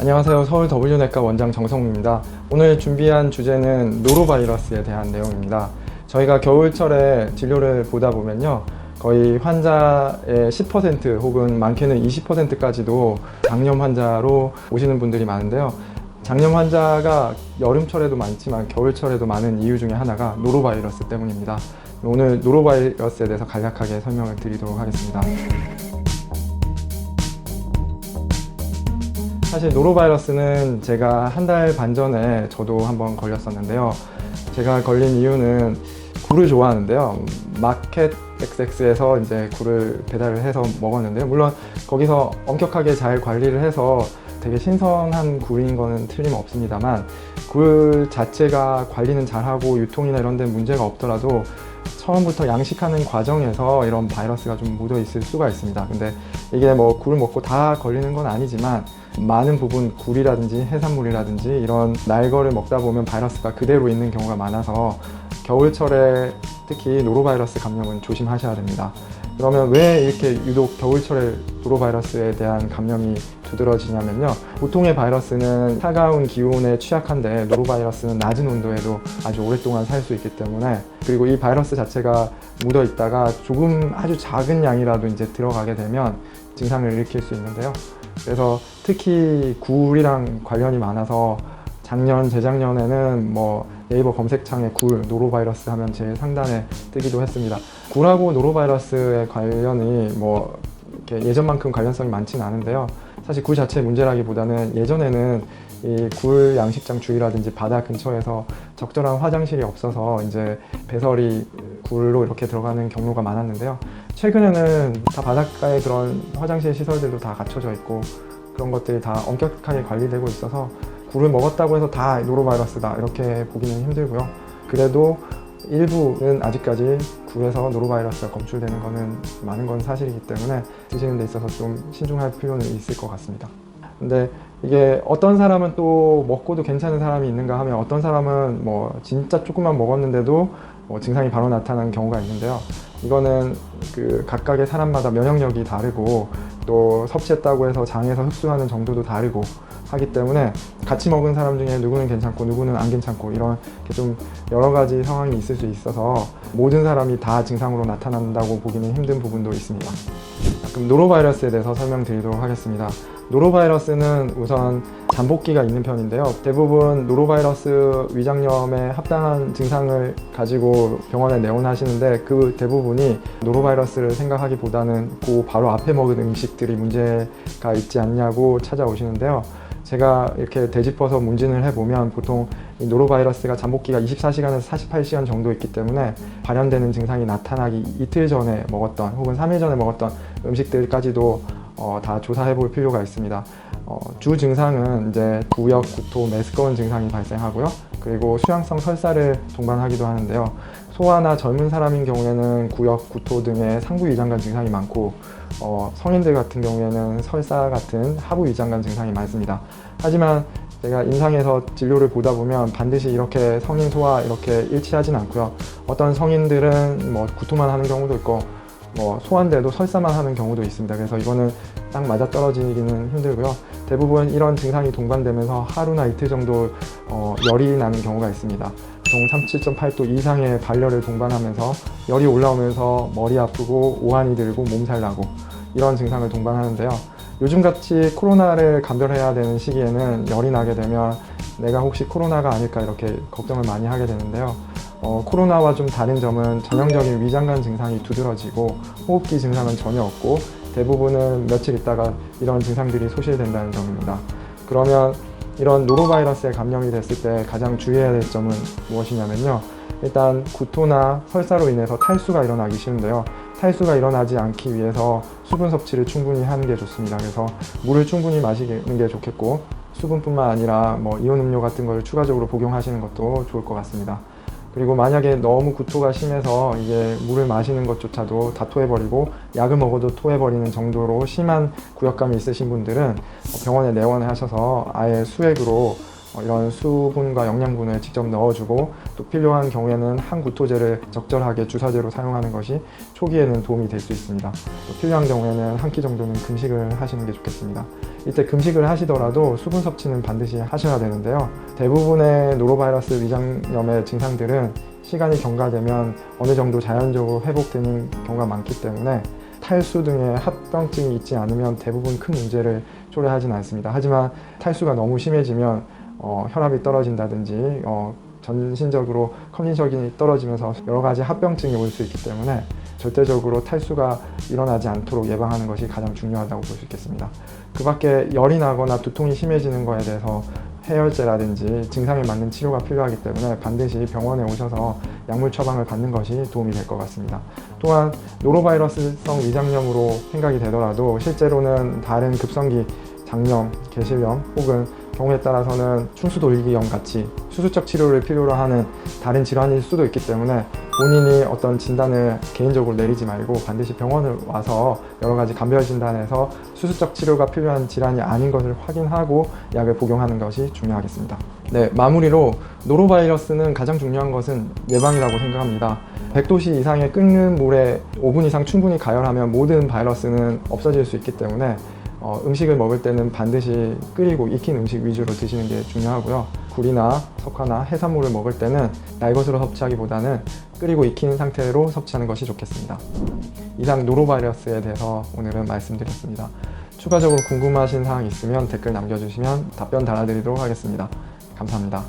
안녕하세요. 서울 W내과 원장 정성우입니다. 오늘 준비한 주제는 노로바이러스에 대한 내용입니다. 저희가 겨울철에 진료를 보다 보면요, 거의 환자의 10% 혹은 많게는 20%까지도 장염 환자로 오시는 분들이 많은데요. 장염 환자가 여름철에도 많지만 겨울철에도 많은 이유 중에 하나가 노로바이러스 때문입니다. 오늘 노로바이러스에 대해서 간략하게 설명을 드리도록 하겠습니다. 사실 노로바이러스는 제가 한 달 반 전에 저도 한번 걸렸었는데요. 제가 걸린 이유는 굴을 좋아하는데요. 마켓 XX에서 이제 굴을 배달을 해서 먹었는데요. 물론 거기서 엄격하게 잘 관리를 해서 되게 신선한 굴인 거는 틀림없습니다만, 굴 자체가 관리는 잘하고 유통이나 이런 데 문제가 없더라도 처음부터 양식하는 과정에서 이런 바이러스가 좀 묻어 있을 수가 있습니다. 근데 이게 뭐 굴을 먹고 다 걸리는 건 아니지만 많은 부분 굴이라든지 해산물이라든지 이런 날거를 먹다 보면 바이러스가 그대로 있는 경우가 많아서 겨울철에 특히 노로바이러스 감염은 조심하셔야 됩니다. 그러면 왜 이렇게 유독 겨울철에 노로바이러스에 대한 감염이 두드러지냐면요, 보통의 바이러스는 차가운 기온에 취약한데 노로바이러스는 낮은 온도에도 아주 오랫동안 살 수 있기 때문에, 그리고 이 바이러스 자체가 묻어 있다가 조금 아주 작은 양이라도 이제 들어가게 되면 증상을 일으킬 수 있는데요. 그래서 특히 굴이랑 관련이 많아서 작년, 재작년에는 뭐 네이버 검색창에 굴, 노로바이러스 하면 제일 상단에 뜨기도 했습니다. 굴하고 노로바이러스의 관련이 뭐 이렇게 예전만큼 관련성이 많지는 않은데요. 사실 굴 자체의 문제라기보다는 예전에는 이 굴 양식장 주위라든지 바다 근처에서 적절한 화장실이 없어서 이제 배설이 굴로 이렇게 들어가는 경로가 많았는데요. 최근에는 다 바닷가에 그런 화장실 시설들도 다 갖춰져 있고 그런 것들이 다 엄격하게 관리되고 있어서 굴을 먹었다고 해서 다 노로바이러스다 이렇게 보기는 힘들고요. 그래도 일부는 아직까지 굴에서 노로바이러스가 검출되는 거는 많은 건 사실이기 때문에 드시는 데 있어서 좀 신중할 필요는 있을 것 같습니다. 근데 이게 어떤 사람은 또 먹고도 괜찮은 사람이 있는가 하면, 어떤 사람은 뭐 진짜 조금만 먹었는데도 증상이 바로 나타나는 경우가 있는데요. 이거는 그 각각의 사람마다 면역력이 다르고 또 섭취했다고 해서 장에서 흡수하는 정도도 다르고 하기 때문에 같이 먹은 사람 중에 누구는 괜찮고 누구는 안 괜찮고 이런 좀 여러 가지 상황이 있을 수 있어서 모든 사람이 다 증상으로 나타난다고 보기는 힘든 부분도 있습니다. 그럼 노로바이러스에 대해서 설명드리도록 하겠습니다. 노로바이러스는 우선 잠복기가 있는 편인데요. 대부분 노로바이러스 위장염에 합당한 증상을 가지고 병원에 내원하시는데 그 대부분이 노로바이러스를 생각하기보다는 그 바로 앞에 먹은 음식들이 문제가 있지 않냐고 찾아오시는데요. 제가 이렇게 되짚어서 문진을 해보면 보통 이 노로바이러스가 잠복기가 24시간에서 48시간 정도 있기 때문에 발현되는 증상이 나타나기 이틀 전에 먹었던 혹은 3일 전에 먹었던 음식들까지도 다 조사해 볼 필요가 있습니다. 주 증상은 이제 구역, 구토, 메스꺼운 증상이 발생하고요. 그리고 수양성 설사를 동반하기도 하는데요. 소아나 젊은 사람인 경우에는 구역, 구토 등의 상부 위장관 증상이 많고 성인들 같은 경우에는 설사 같은 하부 위장관 증상이 많습니다. 하지만 제가 임상에서 진료를 보다 보면 반드시 이렇게 성인 소아 이렇게 일치하진 않고요. 어떤 성인들은 뭐 구토만 하는 경우도 있고 소아인데도 설사만 하는 경우도 있습니다. 그래서 이거는 딱 맞아떨어지기는 힘들고요. 대부분 이런 증상이 동반되면서 하루나 이틀 정도 열이 나는 경우가 있습니다. 보통 37.8도 이상의 발열을 동반하면서 열이 올라오면서 머리 아프고 오한이 들고 몸살 나고 이런 증상을 동반하는데요. 요즘같이 코로나를 감별해야 되는 시기에는 열이 나게 되면 내가 혹시 코로나가 아닐까 이렇게 걱정을 많이 하게 되는데요. 코로나와 좀 다른 점은 전형적인 위장관 증상이 두드러지고 호흡기 증상은 전혀 없고 대부분은 며칠 있다가 이런 증상들이 소실된다는 점입니다. 그러면 이런 노로바이러스에 감염이 됐을 때 가장 주의해야 될 점은 무엇이냐면요. 일단 구토나 설사로 인해서 탈수가 일어나기 쉬운데요. 탈수가 일어나지 않기 위해서 수분 섭취를 충분히 하는 게 좋습니다. 그래서 물을 충분히 마시는 게 좋겠고, 수분뿐만 아니라 이온 음료 같은 걸 추가적으로 복용하시는 것도 좋을 것 같습니다. 그리고 만약에 너무 구토가 심해서 이게 물을 마시는 것조차도 다 토해버리고 약을 먹어도 토해버리는 정도로 심한 구역감이 있으신 분들은 병원에 내원을 하셔서 아예 수액으로 이런 수분과 영양분을 직접 넣어주고 또 필요한 경우에는 항구토제를 적절하게 주사제로 사용하는 것이 초기에는 도움이 될 수 있습니다. 또 필요한 경우에는 한 끼 정도는 금식을 하시는 게 좋겠습니다. 이때 금식을 하시더라도 수분 섭취는 반드시 하셔야 되는데요. 대부분의 노로바이러스 위장염의 증상들은 시간이 경과되면 어느 정도 자연적으로 회복되는 경우가 많기 때문에 탈수 등의 합병증이 있지 않으면 대부분 큰 문제를 초래하지는 않습니다. 하지만 탈수가 너무 심해지면 혈압이 떨어진다든지 전신적으로 컨디션이 떨어지면서 여러 가지 합병증이 올 수 있기 때문에 절대적으로 탈수가 일어나지 않도록 예방하는 것이 가장 중요하다고 볼 수 있겠습니다. 그 밖에 열이 나거나 두통이 심해지는 것에 대해서 해열제라든지 증상에 맞는 치료가 필요하기 때문에 반드시 병원에 오셔서 약물 처방을 받는 것이 도움이 될 것 같습니다. 또한 노로바이러스성 위장염으로 생각이 되더라도 실제로는 다른 급성기 장염, 개실염 혹은 경우에 따라서는 충수돌기염 같이 수술적 치료를 필요로 하는 다른 질환일 수도 있기 때문에 본인이 어떤 진단을 개인적으로 내리지 말고 반드시 병원을 와서 여러 가지 감별 진단에서 수술적 치료가 필요한 질환이 아닌 것을 확인하고 약을 복용하는 것이 중요하겠습니다. 네, 마무리로 노로바이러스는 가장 중요한 것은 예방이라고 생각합니다. 100도씨 이상의 끓는 물에 5분 이상 충분히 가열하면 모든 바이러스는 없어질 수 있기 때문에 음식을 먹을 때는 반드시 끓이고 익힌 음식 위주로 드시는 게 중요하고요. 굴이나 석화나 해산물을 먹을 때는 날것으로 섭취하기보다는 끓이고 익힌 상태로 섭취하는 것이 좋겠습니다. 이상 노로바이러스에 대해서 오늘은 말씀드렸습니다. 추가적으로 궁금하신 사항이 있으면 댓글 남겨주시면 답변 달아드리도록 하겠습니다. 감사합니다.